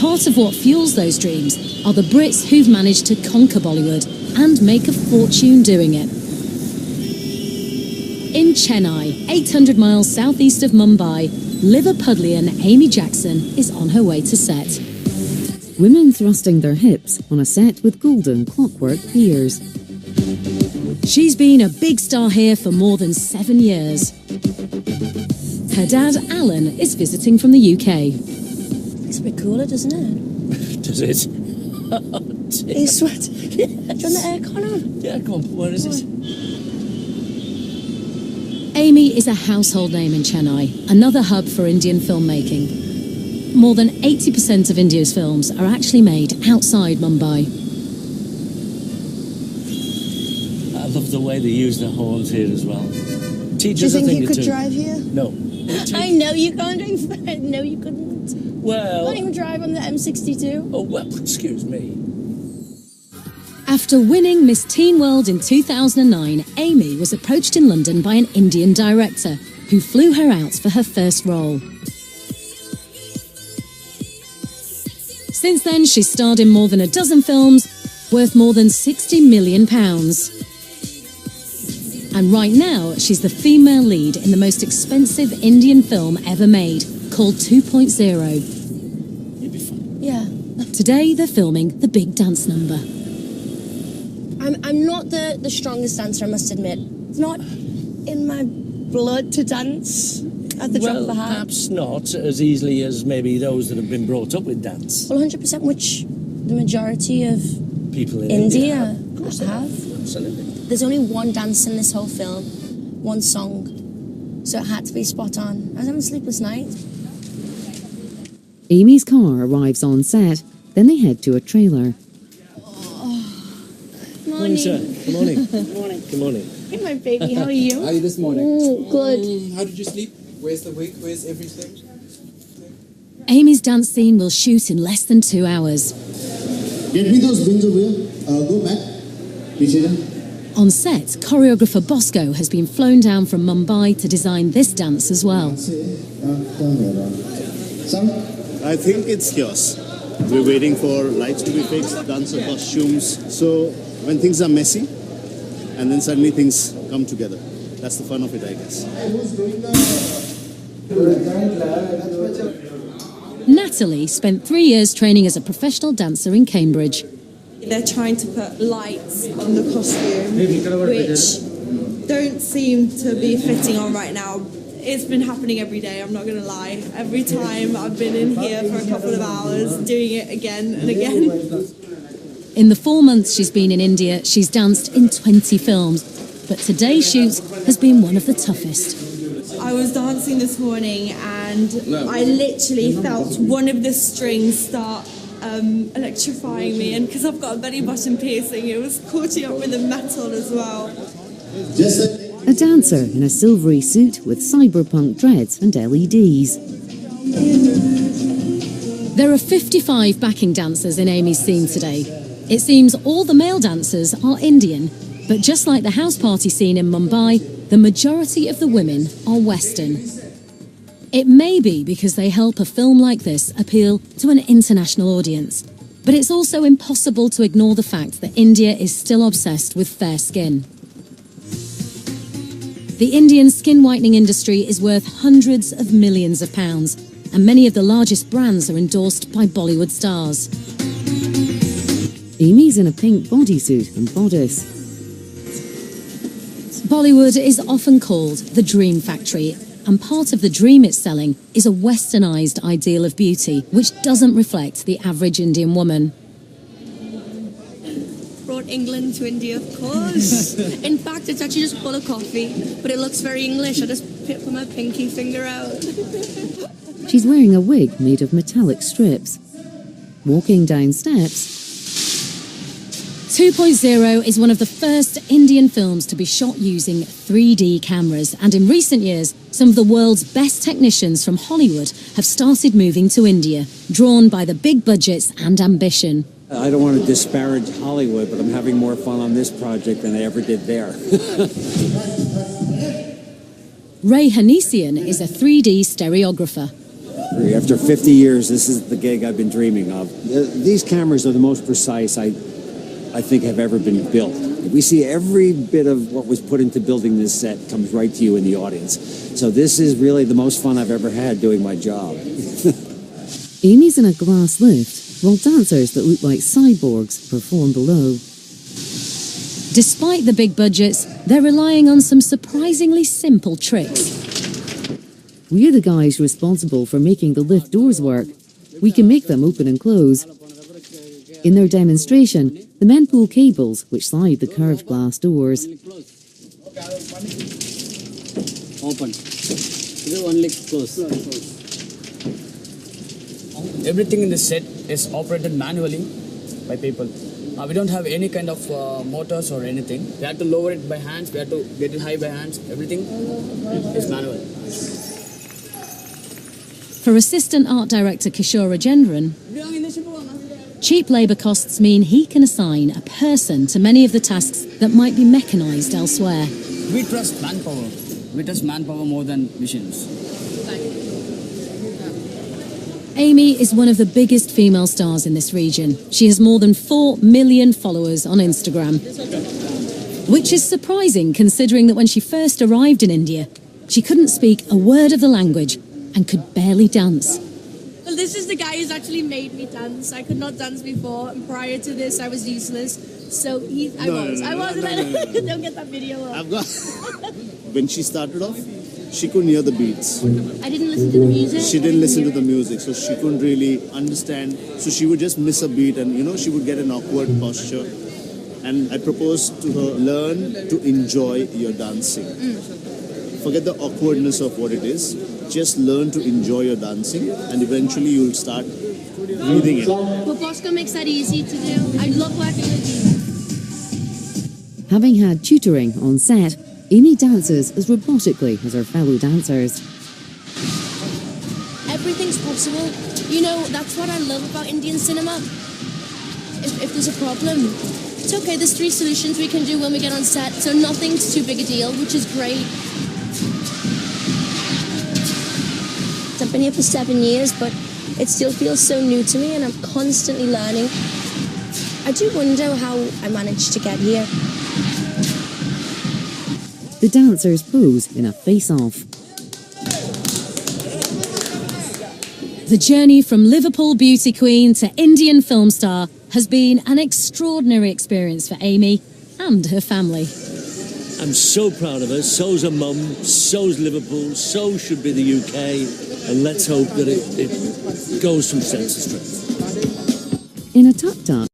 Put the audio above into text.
Part of what fuels those dreams are the Brits who've managed to conquer Bollywood and make a fortune doing it. In Chennai, 800 miles southeast of Mumbai, Liverpudlian Amy Jackson is on her way to set. Women thrusting their hips on a set with golden clockwork piers. She's been a big star here for more than 7 years. Her dad, Alan, is visiting from the UK. It's a bit cooler, doesn't it? Does it? He's sweating. Do you want the aircon on? Yeah, come on, where is it? Amy is a household name in Chennai, another hub for Indian filmmaking. More than 80% of India's films are actually made outside Mumbai. I love the way they use the horns here as well. Teachers, Do you think you could too. drive here? No. I know you can't drive. No, you couldn't. Well... Can't even drive on the M62. Oh, well, excuse me. After winning Miss Teen World in 2009, Amy was approached in London by an Indian director who flew her out for her first role. Since then, she's starred in more than a dozen films, worth more than £60 million. And right now, she's the female lead in the most expensive Indian film ever made, called 2.0. You'll be fine. Yeah. Today, they're filming the big dance number. I'm not the strongest dancer, I must admit. It's not in my blood to dance at the drop of a hat. Perhaps not as easily as maybe those that have been brought up with dance. Well, 100%, which the majority of People in India have. Of course they have. Absolutely. There's only one dance in this whole film, one song, so it had to be spot on. I was having a sleepless night. Amy's car arrives on set, then they head to a trailer. Morning, sir. Good morning. Good morning. Good morning. Hey, my baby, how are you? How are you this morning? Good. How did you sleep? Where's the wig? Where's everything? Amy's dance scene will shoot in less than 2 hours. Get me those bins over here. Go back. Piche ja. On set, choreographer Bosco has been flown down from Mumbai to design this dance as well. I think it's chaos. We're waiting for lights to be fixed, dancer costumes. So when things are messy, and then suddenly things come together. That's the fun of it, I guess. Natalie spent 3 years training as a professional dancer in Cambridge. They're trying to put lights on the costume, which don't seem to be fitting on right now. It's been happening every day, I'm not going to lie. Every time I've been in here for a couple of hours, doing it again and again. In the 4 months she's been in India, she's danced in 20 films. But today's shoot has been one of the toughest. I was dancing this morning and I literally felt one of the strings start electrifying me, and because I've got a belly button piercing, it was caught up with the metal as well. A dancer in a silvery suit with cyberpunk dreads and LEDs. There are 55 backing dancers in Amy's scene today. It seems all the male dancers are Indian, but just like the house party scene in Mumbai, the majority of the women are Western. It may be because they help a film like this appeal to an international audience, but it's also impossible to ignore the fact that India is still obsessed with fair skin. The Indian skin whitening industry is worth hundreds of millions of pounds, and many of the largest brands are endorsed by Bollywood stars. Amy's in a pink bodysuit and bodice. Bollywood is often called the dream factory, and part of the dream it's selling is a westernized ideal of beauty, which doesn't reflect the average Indian woman. Brought England to India, of course. In fact, it's actually just full of coffee, but it looks very English. I just put my pinky finger out. She's wearing a wig made of metallic strips. Walking down steps. 2.0 is one of the first Indian films to be shot using 3D cameras, and in recent years, some of the world's best technicians from Hollywood have started moving to India, drawn by the big budgets and ambition. I don't want to disparage Hollywood, but I'm having more fun on this project than I ever did there. Ray Hanesian is a 3D stereographer. agree. After 50 years, this is the gig I've been dreaming of. These cameras are the most precise I think have ever been built. We see every bit of what was put into building this set comes right to you in the audience. So this is really the most fun I've ever had doing my job. Amy's in a glass lift, while dancers that look like cyborgs perform below. Despite the big budgets, they're relying on some surprisingly simple tricks. We're the guys responsible for making the lift doors work. We can make them open and close. In their demonstration, the men pull cables which slide the curved glass doors. Open. Only close. Everything in the set is operated manually by people. We don't have any kind of motors or anything. We have to lower it by hands. We have to get it high by hands. Everything is manual. For assistant art director Kishore Rajendran, cheap labour costs mean he can assign a person to many of the tasks that might be mechanised elsewhere. We trust manpower. We trust manpower more than machines. Amy is one of the biggest female stars in this region. She has more than 4 million followers on Instagram, which is surprising considering that when she first arrived in India, she couldn't speak a word of the language and could barely dance. Well, this is the guy who's actually made me dance. I could not dance before, and prior to this, I was useless. So I wasn't. Don't get that video up. I've got. When she started off, she couldn't hear the beats. I didn't listen to the music. She didn't listen to the music, so she couldn't really understand. So she would just miss a beat, and she would get an awkward posture. And I proposed to her, learn to enjoy your dancing. Forget the awkwardness of what it is. Just learn to enjoy your dancing, and eventually you'll start breathing it. But Bosco makes that easy to do. I love working with you. Having had tutoring on set, Amy dances as robotically as her fellow dancers. Everything's possible. That's what I love about Indian cinema. If there's a problem, it's okay. There's 3 solutions we can do when we get on set, so nothing's too big a deal, which is great. I've been here for 7 years, but it still feels so new to me, and I'm constantly learning. I do wonder how I managed to get here. The dancers pose in a face-off. The journey from Liverpool beauty queen to Indian film star has been an extraordinary experience for Amy and her family. I'm so proud of her. So's her mum, so's Liverpool, so should be the UK, and let's hope that it goes from strength to strength. In a tuk-tuk,